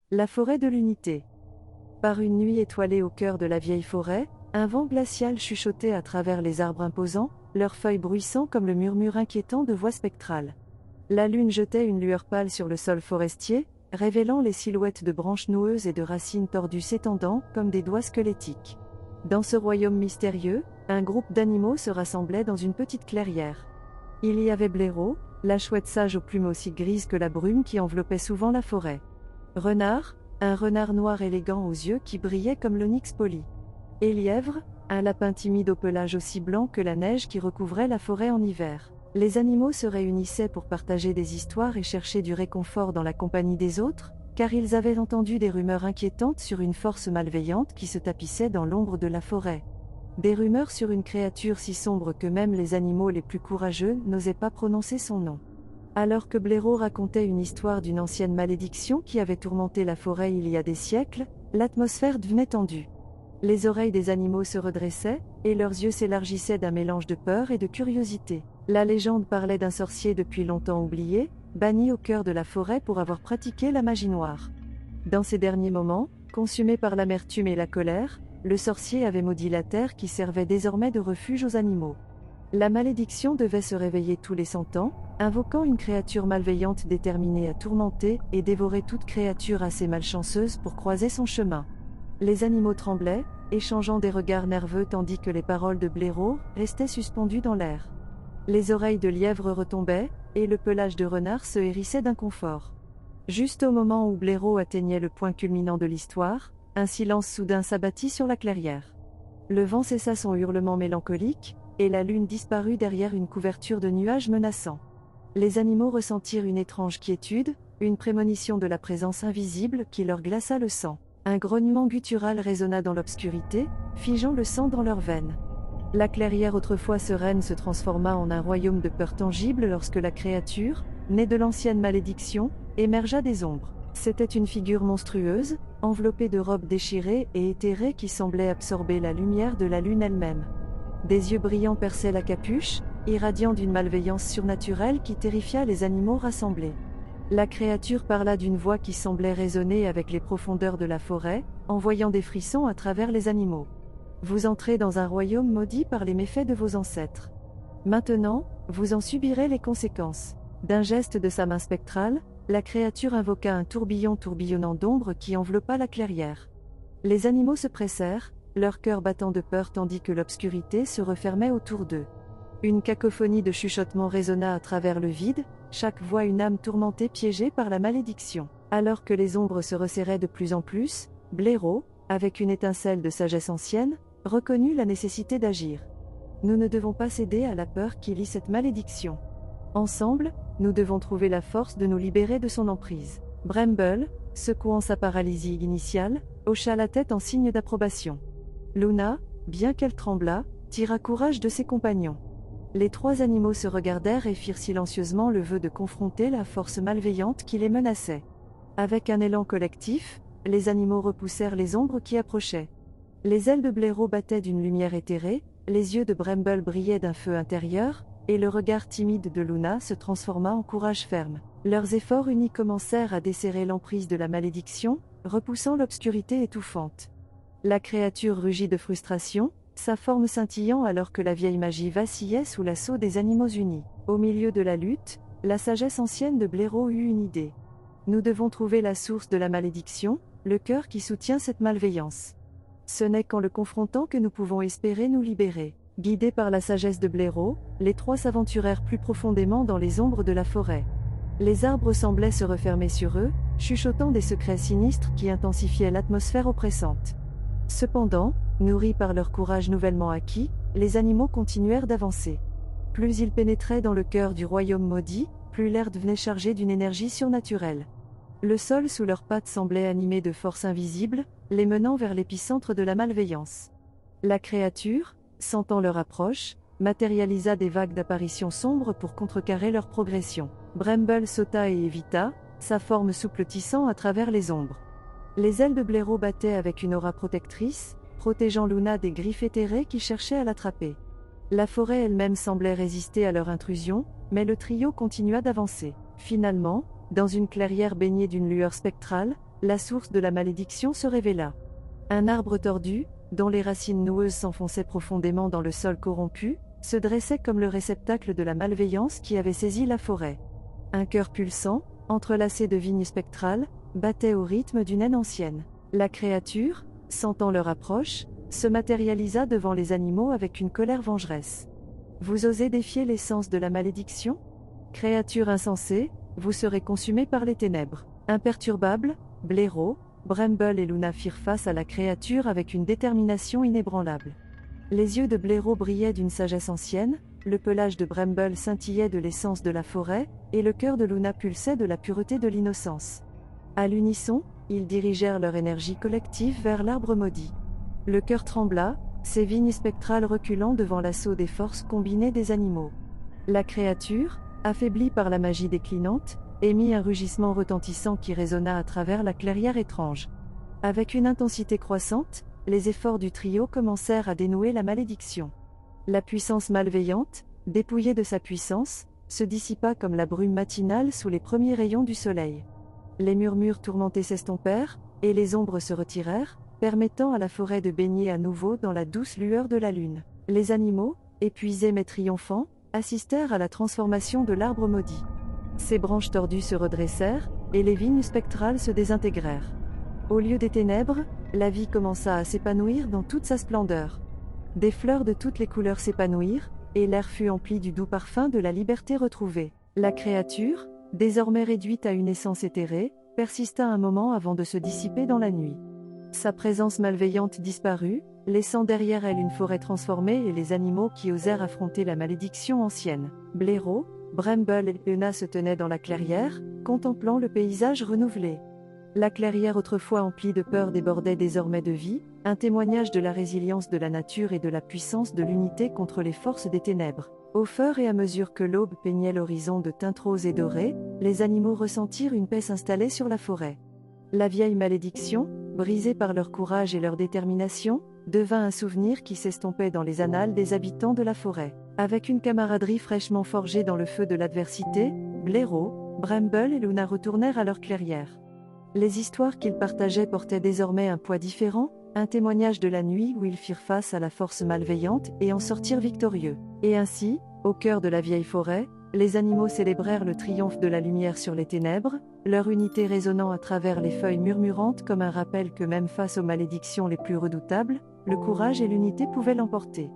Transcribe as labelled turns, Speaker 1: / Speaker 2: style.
Speaker 1: La forêt de l'unité. Par une nuit étoilée au cœur de la vieille forêt, un vent glacial chuchotait à travers les arbres imposants, leurs feuilles bruissant comme le murmure inquiétant de voix spectrales. La lune jetait une lueur pâle sur le sol forestier, révélant les silhouettes de branches noueuses et de racines tordues s'étendant comme des doigts squelettiques. Dans ce royaume mystérieux, un groupe d'animaux se rassemblait dans une petite clairière. Il y avait Blaireau, la chouette sage aux plumes aussi grises que la brume qui enveloppait souvent la forêt. Renard, un renard noir élégant aux yeux qui brillaient comme l'onyx poli. Et Lièvre, un lapin timide au pelage aussi blanc que la neige qui recouvrait la forêt en hiver. Les animaux se réunissaient pour partager des histoires et chercher du réconfort dans la compagnie des autres, car ils avaient entendu des rumeurs inquiétantes sur une force malveillante qui se tapissait dans l'ombre de la forêt. Des rumeurs sur une créature si sombre que même les animaux les plus courageux n'osaient pas prononcer son nom. Alors que Blaireau racontait une histoire d'une ancienne malédiction qui avait tourmenté la forêt il y a des siècles, l'atmosphère devenait tendue. Les oreilles des animaux se redressaient, et leurs yeux s'élargissaient d'un mélange de peur et de curiosité. La légende parlait d'un sorcier depuis longtemps oublié, banni au cœur de la forêt pour avoir pratiqué la magie noire. Dans ces derniers moments, consumé par l'amertume et la colère, le sorcier avait maudit la terre qui servait désormais de refuge aux animaux. La malédiction devait se réveiller tous les 100 ans, invoquant une créature malveillante déterminée à tourmenter et dévorer toute créature assez malchanceuse pour croiser son chemin. Les animaux tremblaient, échangeant des regards nerveux tandis que les paroles de Blaireau restaient suspendues dans l'air. Les oreilles de Lièvre retombaient, et le pelage de Renard se hérissait d'inconfort. Juste au moment où Blaireau atteignait le point culminant de l'histoire, un silence soudain s'abattit sur la clairière. Le vent cessa son hurlement mélancolique, et la lune disparut derrière une couverture de nuages menaçants. Les animaux ressentirent une étrange quiétude, une prémonition de la présence invisible qui leur glaça le sang. Un grognement guttural résonna dans l'obscurité, figeant le sang dans leurs veines. La clairière autrefois sereine se transforma en un royaume de peur tangible lorsque la créature, née de l'ancienne malédiction, émergea des ombres. C'était une figure monstrueuse, enveloppée de robes déchirées et éthérées qui semblait absorber la lumière de la lune elle-même. Des yeux brillants perçaient la capuche, irradiant d'une malveillance surnaturelle qui terrifia les animaux rassemblés. La créature parla d'une voix qui semblait résonner avec les profondeurs de la forêt, envoyant des frissons à travers les animaux. Vous entrez dans un royaume maudit par les méfaits de vos ancêtres. Maintenant, vous en subirez les conséquences. D'un geste de sa main spectrale, la créature invoqua un tourbillon tourbillonnant d'ombre qui enveloppa la clairière. Les animaux se pressèrent, leur cœur battant de peur tandis que l'obscurité se refermait autour d'eux. Une cacophonie de chuchotements résonna à travers le vide, chaque voix une âme tourmentée piégée par la malédiction. Alors que les ombres se resserraient de plus en plus, Blaireau, avec une étincelle de sagesse ancienne, reconnut la nécessité d'agir. Nous ne devons pas céder à la peur qui lie cette malédiction. Ensemble, nous devons trouver la force de nous libérer de son emprise. Bramble, secouant sa paralysie initiale, hocha la tête en signe d'approbation. Luna, bien qu'elle tremblât, tira courage de ses compagnons. Les trois animaux se regardèrent et firent silencieusement le vœu de confronter la force malveillante qui les menaçait. Avec un élan collectif, les animaux repoussèrent les ombres qui approchaient. Les ailes de Blaireau battaient d'une lumière éthérée, les yeux de Bramble brillaient d'un feu intérieur, et le regard timide de Luna se transforma en courage ferme. Leurs efforts unis commencèrent à desserrer l'emprise de la malédiction, repoussant l'obscurité étouffante. La créature rugit de frustration, sa forme scintillant alors que la vieille magie vacillait sous l'assaut des animaux unis. Au milieu de la lutte, la sagesse ancienne de Blaireau eut une idée. Nous devons trouver la source de la malédiction, le cœur qui soutient cette malveillance. Ce n'est qu'en le confrontant que nous pouvons espérer nous libérer. Guidés par la sagesse de Blaireau, les trois s'aventurèrent plus profondément dans les ombres de la forêt. Les arbres semblaient se refermer sur eux, chuchotant des secrets sinistres qui intensifiaient l'atmosphère oppressante. Cependant, nourris par leur courage nouvellement acquis, les animaux continuèrent d'avancer. Plus ils pénétraient dans le cœur du royaume maudit, plus l'air devenait chargé d'une énergie surnaturelle. Le sol sous leurs pattes semblait animé de forces invisibles, les menant vers l'épicentre de la malveillance. La créature, sentant leur approche, matérialisa des vagues d'apparitions sombres pour contrecarrer leur progression. Bramble sauta et évita, sa forme souple tissant à travers les ombres. Les ailes de Blaireau battaient avec une aura protectrice, protégeant Luna des griffes éthérées qui cherchaient à l'attraper. La forêt elle-même semblait résister à leur intrusion, mais le trio continua d'avancer. Finalement, dans une clairière baignée d'une lueur spectrale, la source de la malédiction se révéla. Un arbre tordu, dont les racines noueuses s'enfonçaient profondément dans le sol corrompu, se dressait comme le réceptacle de la malveillance qui avait saisi la forêt. Un cœur pulsant, entrelacé de vignes spectrales, battait au rythme d'une haine ancienne. La créature, sentant leur approche, se matérialisa devant les animaux avec une colère vengeresse. Vous osez défier l'essence de la malédiction ? Créature insensée, vous serez consumée par les ténèbres. Imperturbables, Blaireau, Bramble et Luna firent face à la créature avec une détermination inébranlable. Les yeux de Blaireau brillaient d'une sagesse ancienne, le pelage de Bramble scintillait de l'essence de la forêt, et le cœur de Luna pulsait de la pureté de l'innocence. À l'unisson, ils dirigèrent leur énergie collective vers l'arbre maudit. Le cœur trembla, ses vignes spectrales reculant devant l'assaut des forces combinées des animaux. La créature, affaiblie par la magie déclinante, émit un rugissement retentissant qui résonna à travers la clairière étrange. Avec une intensité croissante, les efforts du trio commencèrent à dénouer la malédiction. La puissance malveillante, dépouillée de sa puissance, se dissipa comme la brume matinale sous les premiers rayons du soleil. Les murmures tourmentés s'estompèrent, et les ombres se retirèrent, permettant à la forêt de baigner à nouveau dans la douce lueur de la lune. Les animaux, épuisés mais triomphants, assistèrent à la transformation de l'arbre maudit. Ses branches tordues se redressèrent, et les vignes spectrales se désintégrèrent. Au lieu des ténèbres, la vie commença à s'épanouir dans toute sa splendeur. Des fleurs de toutes les couleurs s'épanouirent, et l'air fut empli du doux parfum de la liberté retrouvée. La créature, désormais réduite à une essence éthérée, persista un moment avant de se dissiper dans la nuit. Sa présence malveillante disparut, laissant derrière elle une forêt transformée et les animaux qui osèrent affronter la malédiction ancienne. Blaireau, Bramble et Luna se tenaient dans la clairière, contemplant le paysage renouvelé. La clairière autrefois emplie de peur débordait désormais de vie, un témoignage de la résilience de la nature et de la puissance de l'unité contre les forces des ténèbres. Au fur et à mesure que l'aube peignait l'horizon de teintes roses et dorées, les animaux ressentirent une paix s'installer sur la forêt. La vieille malédiction, brisée par leur courage et leur détermination, devint un souvenir qui s'estompait dans les annales des habitants de la forêt. Avec une camaraderie fraîchement forgée dans le feu de l'adversité, Blaireau, Bramble et Luna retournèrent à leur clairière. Les histoires qu'ils partageaient portaient désormais un poids différent, un témoignage de la nuit où ils firent face à la force malveillante et en sortirent victorieux. Et ainsi, au cœur de la vieille forêt, les animaux célébrèrent le triomphe de la lumière sur les ténèbres, leur unité résonnant à travers les feuilles murmurantes comme un rappel que même face aux malédictions les plus redoutables, le courage et l'unité pouvaient l'emporter.